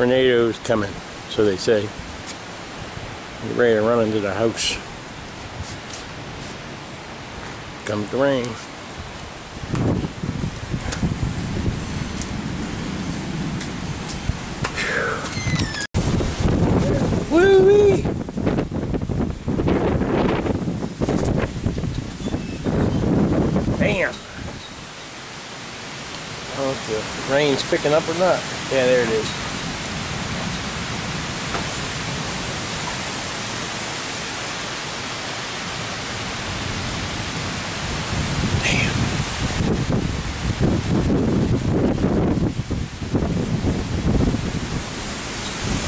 Tornadoes coming, so they say. Get ready to run into the house. Comes the rain. Woo-wee! Bam! I don't know if the rain's picking up or not. Yeah, there it is. Damn.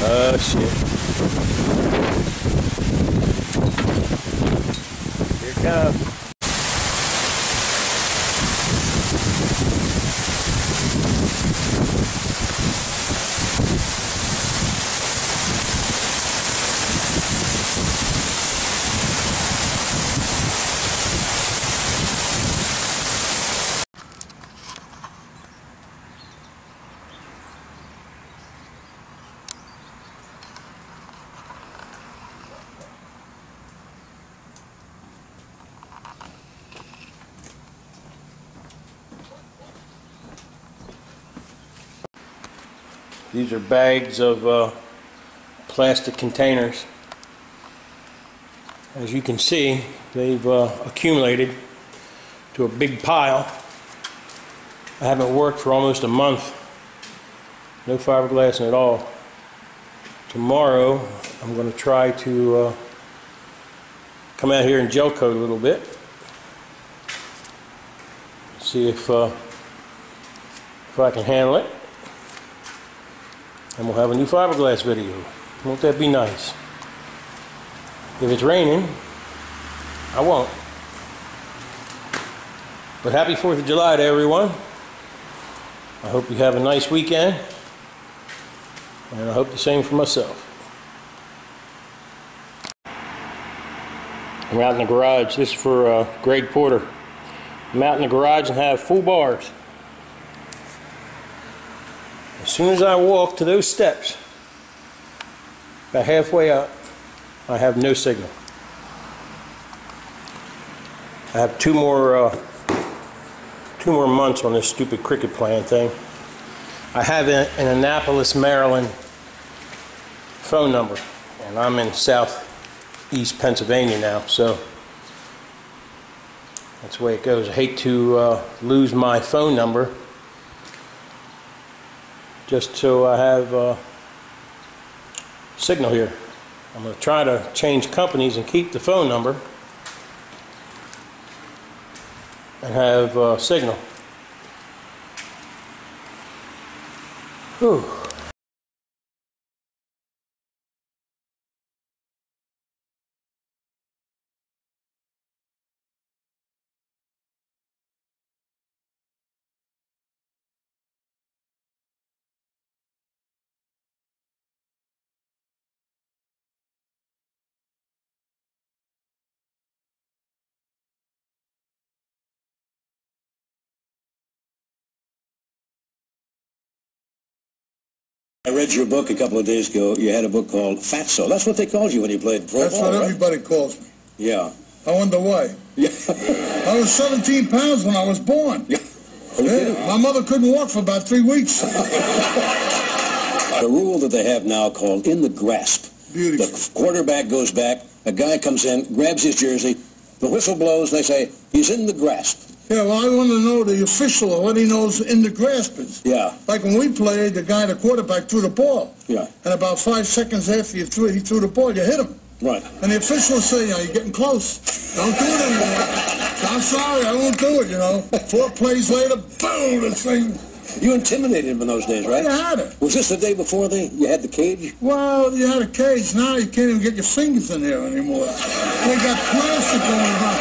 Oh, shit. Here it comes. These are bags of plastic containers. As you can see, they've accumulated to a big pile. I haven't worked for almost a month. No fiberglass at all. Tomorrow, I'm going to try to come out here and gel coat a little bit. See if I can handle it. And we'll have a new fiberglass video. Won't that be nice? If it's raining, I won't. But happy 4th of July to everyone. I hope you have a nice weekend. And I hope the same for myself. I'm out in the garage. This is for Greg Porter. I'm out in the garage and have full bars. As soon as I walk to those steps, about halfway up, I have no signal. I have two more months on this stupid cricket playing thing. I have an Annapolis, Maryland phone number, and I'm in southeast Pennsylvania now, so that's the way it goes. I hate to lose my phone number just so I have signal here. I'm going to try to change companies and keep the phone number and have signal. Whew. I read your book a couple of days ago. You had a book called Fatso. That's what they called you when you played pro ball, That's what everybody calls me. Yeah. I wonder why. Yeah. I was 17 pounds when I was born. Yeah. Yeah. My mother couldn't walk for about 3 weeks. The rule that they have now called in the grasp. Beautiful. The quarterback goes back, a guy comes in, grabs his jersey, the whistle blows, they say, he's in the grasp. Yeah, well, I want to know the official or what he knows in the grasp is. Yeah. Like when we played, the quarterback threw the ball. Yeah. And about 5 seconds after he threw the ball, you hit him. Right. And the officials say, you're getting close. Don't do it anymore. I'm sorry, I won't do it, 4 plays later, boom, this thing. You intimidated him in those days, right? You had it. Was this the day before you had the cage? Well, you had a cage. Now you can't even get your fingers in there anymore. They got plastic going on.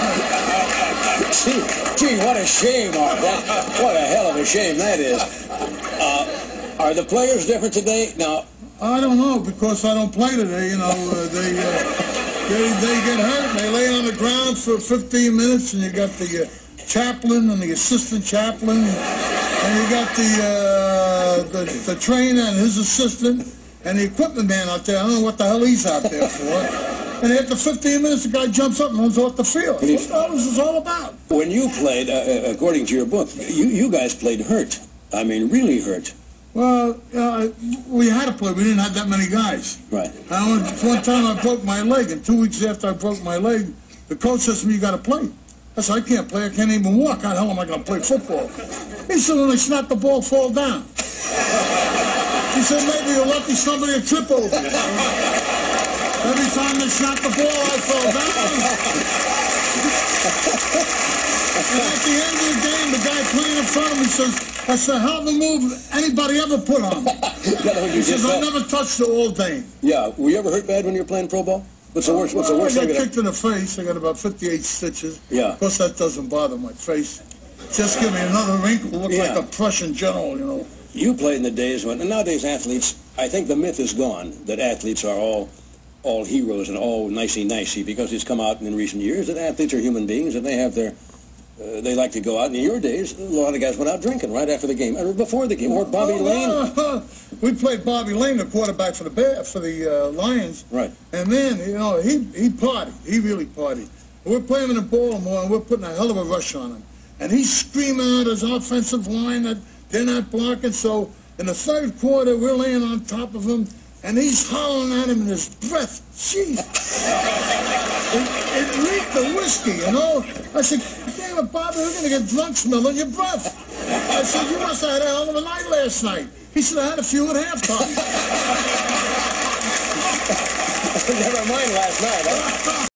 Gee, what a shame, Art. What a hell of a shame that is. Are the players different today? Now, I don't know, because I don't play today, they get hurt. They lay on the ground for 15 minutes, and you got the chaplain and the assistant chaplain, and you got the trainer and his assistant, and the equipment man out there, I don't know what the hell he's out there for. And after 15 minutes, the guy jumps up and runs off the field. What the hell is this all about? When you played, according to your book, you guys played hurt. I mean, really hurt. Well, we had to play. We didn't have that many guys. Right. One time I broke my leg, and 2 weeks after I broke my leg, the coach says to me, you got to play. I said, I can't play. I can't even walk. How the hell am I going to play football? He said, when they snap the ball, fall down. He said, maybe you're lucky somebody will trip over you. Every time they snap the ball, I fell down. And at the end of the game, the guy playing in front of me says, that's the hell of a move anybody ever put on me. He says, I never touched the all day. Yeah. Were you ever hurt bad when you were playing pro ball? What's the worst I thing? got kicked in the face. I got about 58 stitches. Yeah. Of course, that doesn't bother my face. Just give me another wrinkle. Look like a Prussian general, you know. You played in the days when, and nowadays athletes, I think the myth is gone that athletes are all heroes and all nicey-nicey, because it's come out in recent years that athletes are human beings and they have their, they like to go out. And in your days, a lot of guys went out drinking right after the game, or before the game, or Bobby Lane. We played Bobby Lane, the quarterback for the Lions. Right. And then, you know, he partied. He really partied. We're playing him in Baltimore, and we're putting a hell of a rush on him. And he's screaming at his offensive line that they're not blocking. So in the third quarter, we're laying on top of him, and he's hollering at him in his breath. Jeez. It reeked of whiskey, you know. I said, damn it, Bobby, we're going to get drunk smelling your breath. I said, you must have had a hell of a night last night. He said, I had a few at halftime. Never mind last night, huh?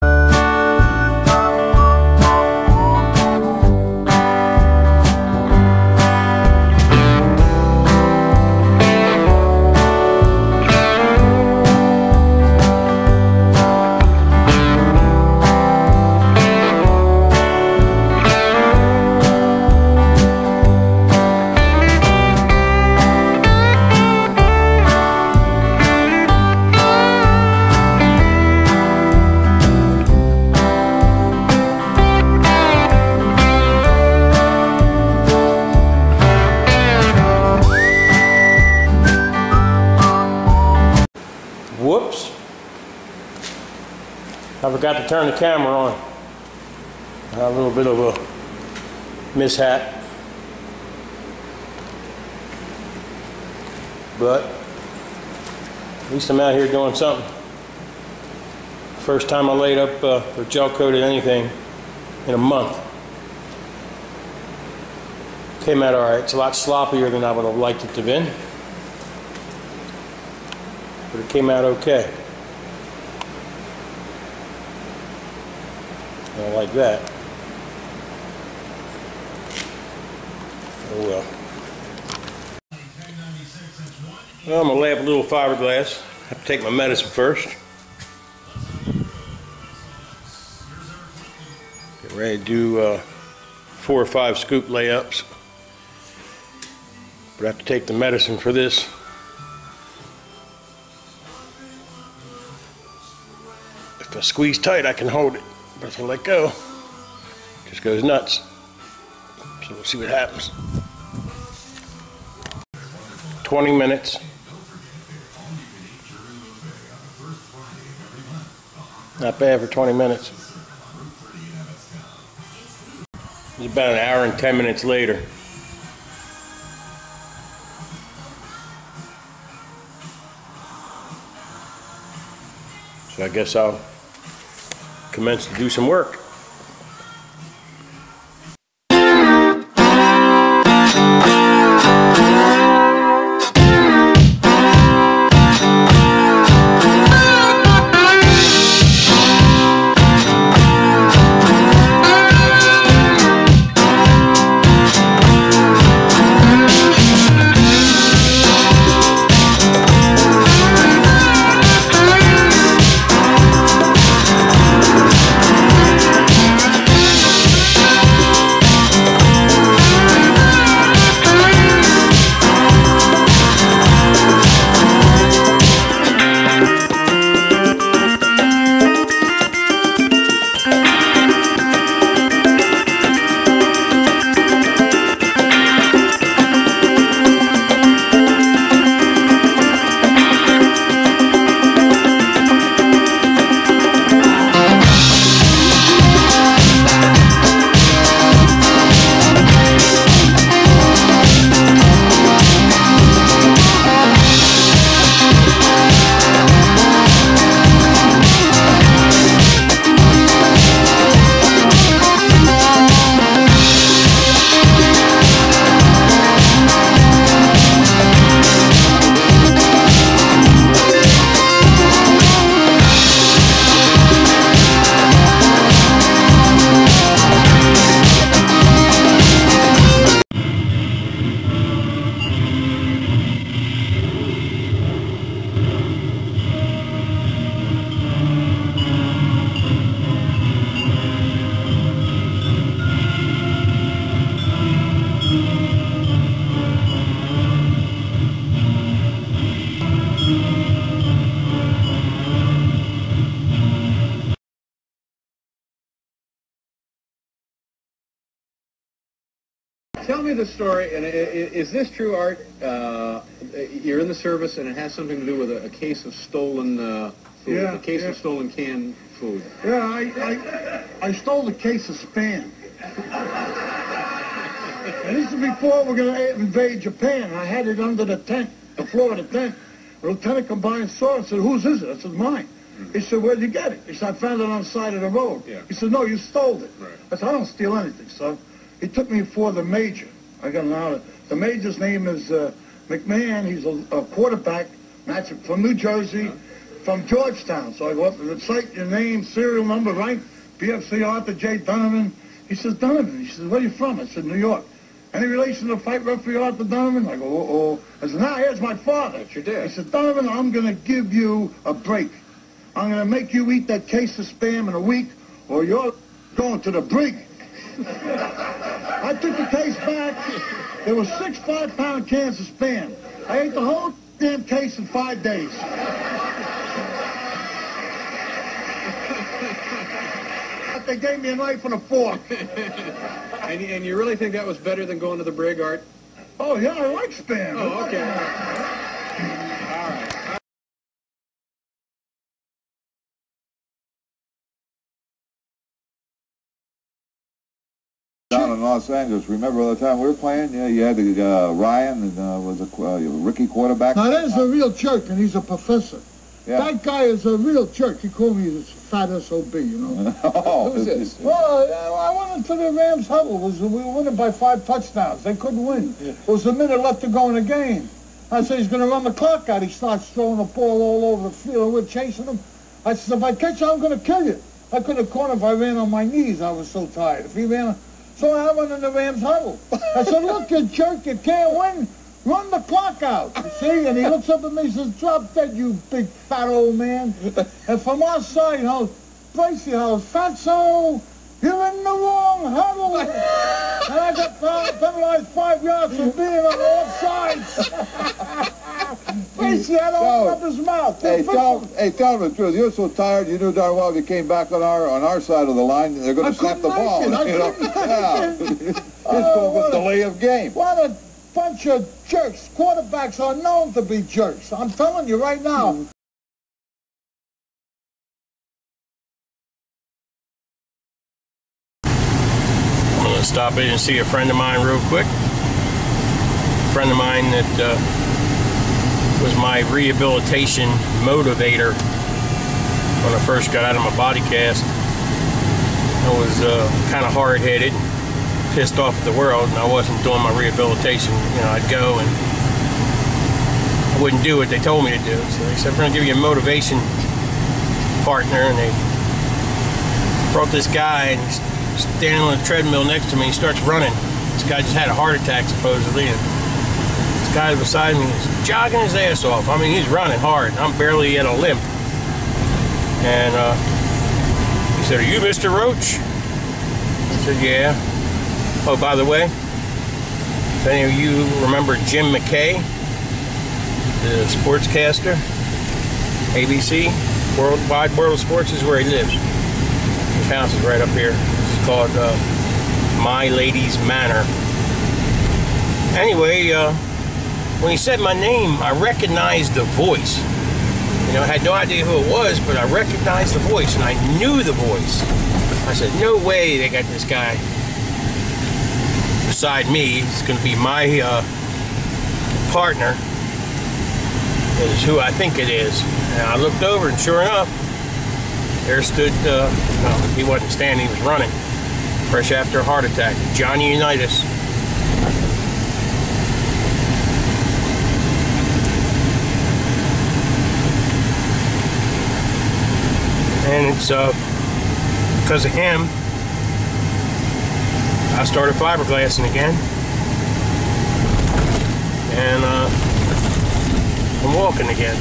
Whoops. I forgot to turn the camera on. I had a little bit of a mishap. But at least I'm out here doing something. First time I laid up or gel coated anything in a month. Came out alright. It's a lot sloppier than I would have liked it to have been. But it came out okay. I like that. Oh well. Well, I'm going to lay up a little fiberglass. I have to take my medicine first. Get ready to do 4 or 5 scoop layups. But I have to take the medicine for this. If I squeeze tight, I can hold it. But if I let go, it just goes nuts. So we'll see what happens. 20 minutes. Not bad for 20 minutes. It's about an hour and 10 minutes later. So I guess I'll commence to do some work. Tell me the story, and is this true, Art? You're in the service, and it has something to do with a case of stolen food, a case of stolen canned food. Yeah, I stole a case of Spam. And this is before we're going to invade Japan. I had it under the tent, the floor of the tent. The lieutenant come by and saw it and said, "Whose is it?" I said, "Mine." He said, "Where'd you get it?" He said, "I found it on the side of the road." Yeah. He said, "No, you stole it." Right. I said, "I don't steal anything, son." He took me for the major. I got an honor. The major's name is McMahon. He's a quarterback, from New Jersey, from Georgetown. So I go up to recite your name, serial number, rank, BFC Arthur J. Donovan. He says, "Donovan." He says, "Where are you from?" I said, "New York." "Any relation to fight referee Arthur Donovan?" I go, "Uh-oh." I said, "Now, here's my father." That's your dad. He said, "Donovan, I'm going to give you a break. I'm going to make you eat that case of Spam in a week, or you're going to the brig." I took the case back. There were 6 5-pound cans of Spam. I ate the whole damn case in 5 days. They gave me a knife and a fork. And you really think that was better than going to the brig, Art? Oh, yeah, I like Spam. Oh, okay. All right. Down in Los Angeles, remember all the time we were playing? Yeah, you had Ryan and was a rookie quarterback. Now, there's a real jerk, and he's a professor. Yeah. That guy is a real jerk. He called me this fat SOB, you know. Oh, Who's this? Well, I went into the Rams huddle. We were winning by 5 touchdowns. They couldn't win. There was a minute left to go in the game. I said, he's going to run the clock out. He starts throwing the ball all over the field, and we're chasing him. I said, if I catch you, I'm going to kill you. I couldn't have caught him if I ran on my knees. I was so tired. If he ran... So I went in the Rams huddle. I said, "Look, you jerk, you can't win. Run the clock out." You see? And he looks up at me and says, "Drop dead, you big fat old man." And from our side, Bracy house, "Fatso, you're in the wrong huddle." And I got penalized 5 yards for being on all sides. Bracy had to open up his mouth. Hey, tell him the truth. You're so tired. You knew darn well if you came back on our side of the line, they're going to snap the ball. You know? Yeah. It's called a delay of game. What a bunch of jerks. Quarterbacks are known to be jerks. I'm telling you right now. I'm going to stop in and see a friend of mine real quick. A friend of mine that was my rehabilitation motivator when I first got out of my body cast. I was kind of hard-headed, pissed off at the world, and I wasn't doing my rehabilitation. You know, I'd go and I wouldn't do what they told me to do. So they said, "We're going to give you a motivation partner," and they brought this guy, and he's standing on the treadmill next to me. He starts running. This guy just had a heart attack, supposedly. And this guy beside me is jogging his ass off. I mean, he's running hard. I'm barely at a limp. And he said, "Are you Mr. Roach?" I said, "Yeah." "Oh, by the way, if any of you remember Jim McKay, the sportscaster, ABC, Worldwide World of Sports, is where he lives. His house is right up here. It's called My Lady's Manor." Anyway, when he said my name, I recognized the voice. You know, I had no idea who it was, but I recognized the voice, and I knew the voice. I said, "No way they got this guy beside me. It's going to be my partner. It is who I think it is." And I looked over, and sure enough, there stood, well, he wasn't standing, he was running, fresh after a heart attack, Johnny Unitas. And it's because of him, I started fiberglassing again. And I'm walking again.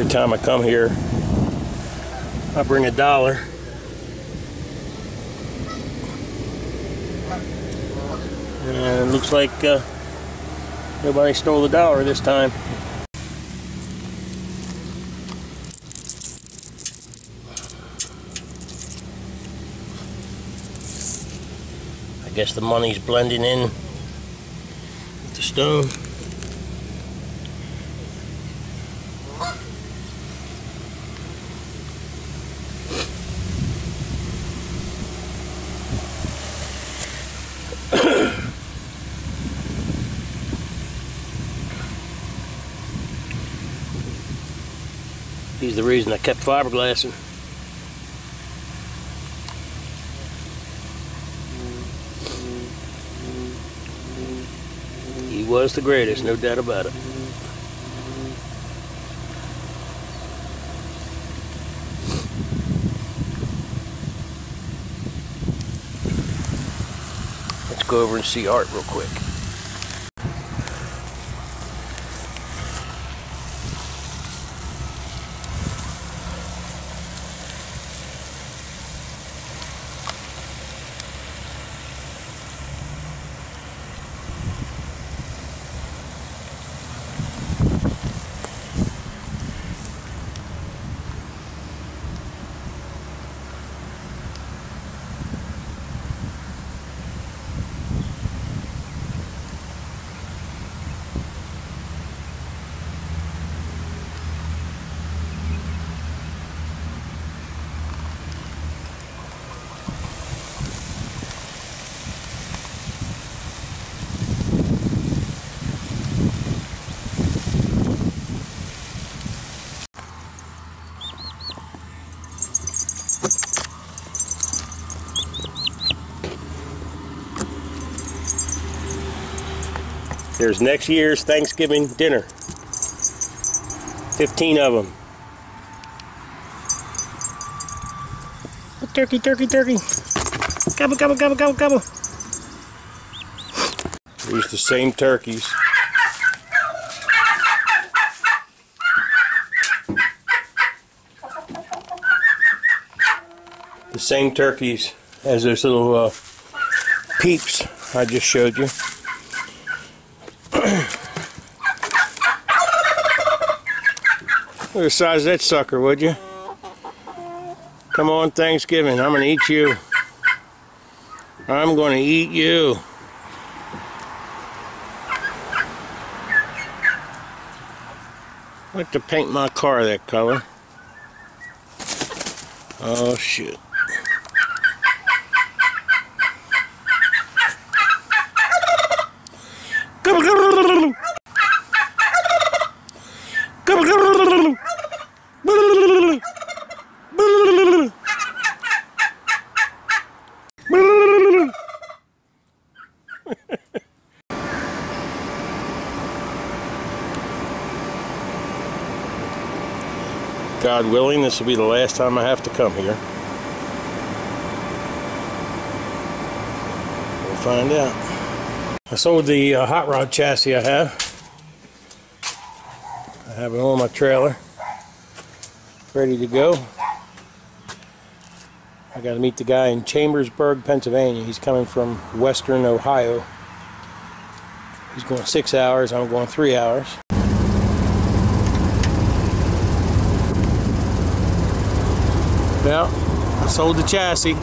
Every time I come here, I bring $1. And it looks like nobody stole $1 this time. I guess the money's blending in with the stone. He's the reason I kept fiberglassing. He was the greatest, no doubt about it. Let's go over and see Art real quick. There's next year's Thanksgiving dinner. 15 of them. Turkey, turkey, turkey. Gobble, gobble, gobble, gobble, gobble. These the same turkeys. The same turkeys as those little peeps I just showed you. Look at the size of that sucker, would you? Come on, Thanksgiving, I'm gonna eat you. I'm gonna eat you. I'd like to paint my car that color. Oh, shit. God willing, this will be the last time I have to come here. We'll find out. I sold the hot rod chassis I have. I have it on my trailer, ready to go. I got to meet the guy in Chambersburg, Pennsylvania. He's coming from Western Ohio. He's going 6 hours, I'm going 3 hours. Well, I sold the chassis.